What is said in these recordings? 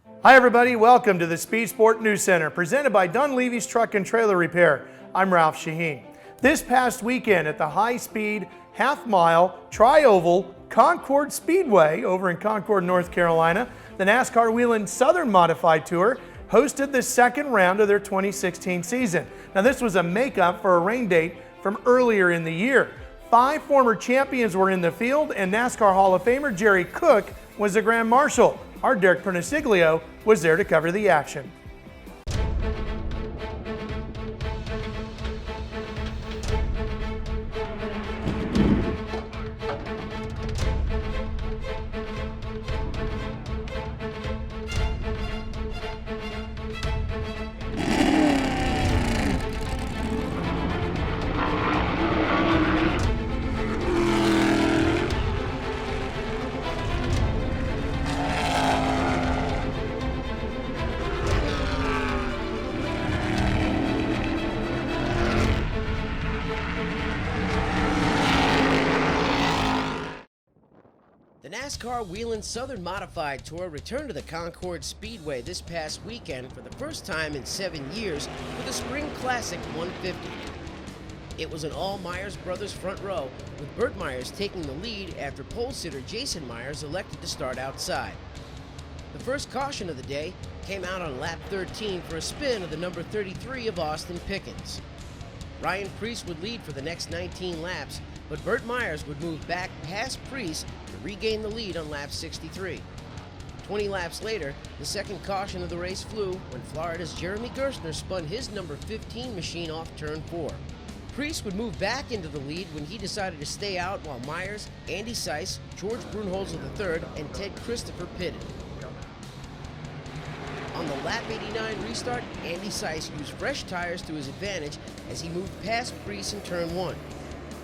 Hi everybody, welcome to the Speed Sport News Center presented by Dunleavys Truck and Trailer Repair. I'm Ralph Sheheen. This past weekend at the high-speed half-mile tri-oval Concord Speedway over in Concord, North Carolina, the NASCAR Whelen Southern Modified Tour hosted the second round of their 2016 season. Now this was a makeup for a rain date from earlier in the year. 5 former champions were in the field and NASCAR Hall of Famer Jerry Cook was the Grand Marshal. Our Derek Pernesiglio was there to cover the action. The NASCAR Whelen Southern Modified Tour returned to the Concord Speedway this past weekend for the first time in 7 years with the Spring Classic 150. It was an all Myers Brothers front row, with Burt Myers taking the lead after pole sitter Jason Myers elected to start outside. The first caution of the day came out on lap 13 for a spin of the number 33 of Austin Pickens. Ryan Preece would lead for the next 19 laps, but Burt Myers would move back past Preece to regain the lead on lap 63. 20 laps later, the second caution of the race flew when Florida's Jeremy Gerstner spun his number 15 machine off turn 4. Preece would move back into the lead when he decided to stay out while Myers, Andy Seiss, George Brunholzer III, and Ted Christopher pitted. On the lap 89 restart, Andy Seiss used fresh tires to his advantage as he moved past Preece in turn 1.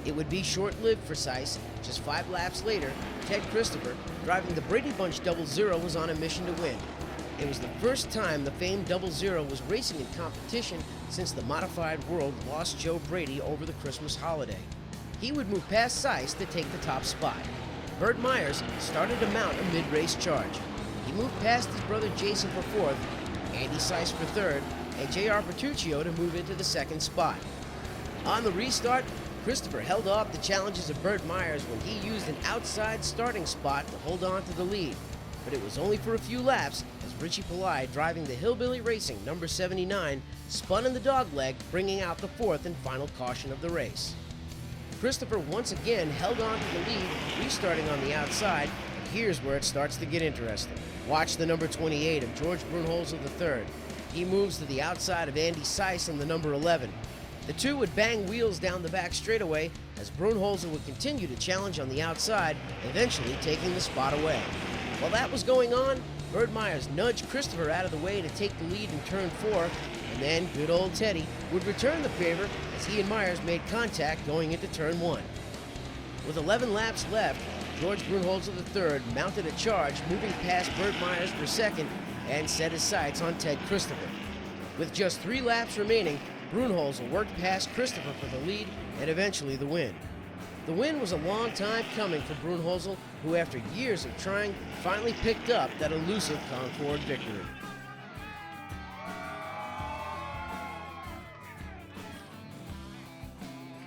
It would be short-lived for Seiss. Just 5 laps later, Ted Christopher, driving the Brady Bunch 00, was on a mission to win. It was the first time the famed 00 was racing in competition since the modified world lost Joe Brady over the Christmas holiday. He would move past Seiss to take the top spot. Burt Myers started to mount a mid-race charge. He moved past his brother Jason for 4th, Andy Seiss for 3rd, and J.R. Bertuccio to move into the 2nd spot. On the restart, Christopher held off the challenges of Burt Myers when he used an outside starting spot to hold on to the lead, but it was only for a few laps as Richie Pillai, driving the Hillbilly Racing number 79, spun in the dogleg, bringing out the 4th and final caution of the race. Christopher once again held on to the lead, restarting on the outside, and here's where it starts to get interesting. Watch the number 28 of George Brunholzer III. He moves to the outside of Andy Seiss in the number 11. The two would bang wheels down the back straightaway as Brunholzer would continue to challenge on the outside, eventually taking the spot away. While that was going on, Burt Myers nudged Christopher out of the way to take the lead in turn 4, and then good old Teddy would return the favor as he and Myers made contact going into turn 1. With 11 laps left, George Brunholzer III mounted a charge, moving past Burt Myers for 2nd and set his sights on Ted Christopher. With just 3 laps remaining, Brunholzer worked past Christopher for the lead and eventually the win. The win was a long time coming for Brunholzer, who after years of trying, finally picked up that elusive Concord victory.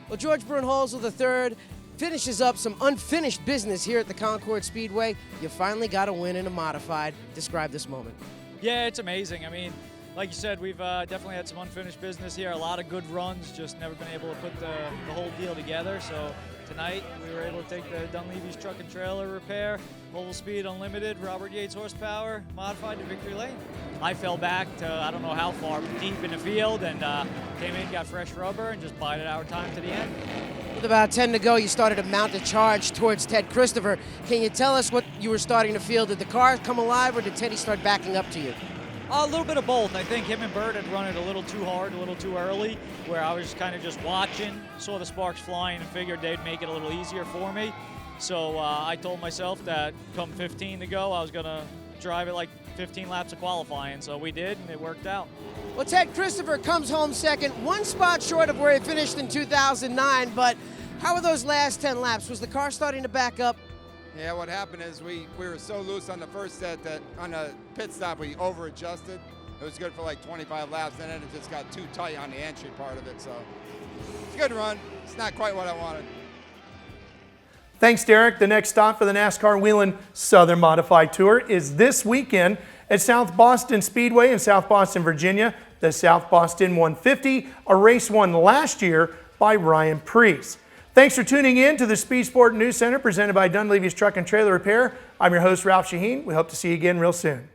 Well, George Brunholzer III finishes up some unfinished business here at the Concord Speedway. You finally got a win in a modified. Describe this moment. Yeah, it's amazing. I mean, like you said, we've definitely had some unfinished business here. A lot of good runs, just never been able to put the whole deal together. So tonight we were able to take the Dunleavys Truck and Trailer Repair, Mobile Speed Unlimited, Robert Yates horsepower, modified to victory lane. I fell back to I don't know how far, deep in the field, and came in, got fresh rubber, and just bided our time to the end. With about 10 to go, you started to mount a charge towards Ted Christopher. Can you tell us what you were starting to feel? Did the car come alive, or did Teddy start backing up to you? A little bit of both. I think him and Burt had run it a little too hard, a little too early, where I was kind of just watching, saw the sparks flying, and figured they'd make it a little easier for me. So I told myself that come 15 to go, I was going to drive it like 15 laps of qualifying. So we did, and it worked out. Well, Ted Christopher comes home second, 1 spot short of where he finished in 2009, but how were those last 10 laps? Was the car starting to back up? Yeah, what happened is we were so loose on the first set that on the pit stop we over-adjusted. It was good for like 25 laps, and then it just got too tight on the entry part of it. So it's a good run. It's not quite what I wanted. Thanks, Derek. The next stop for the NASCAR Whelen Southern Modified Tour is this weekend at South Boston Speedway in South Boston, Virginia. The South Boston 150, a race won last year by Ryan Preece. Thanks for tuning in to the Speed Sport News Center presented by Dunleavys Truck and Trailer Repair. I'm your host, Ralph Sheheen. We hope to see you again real soon.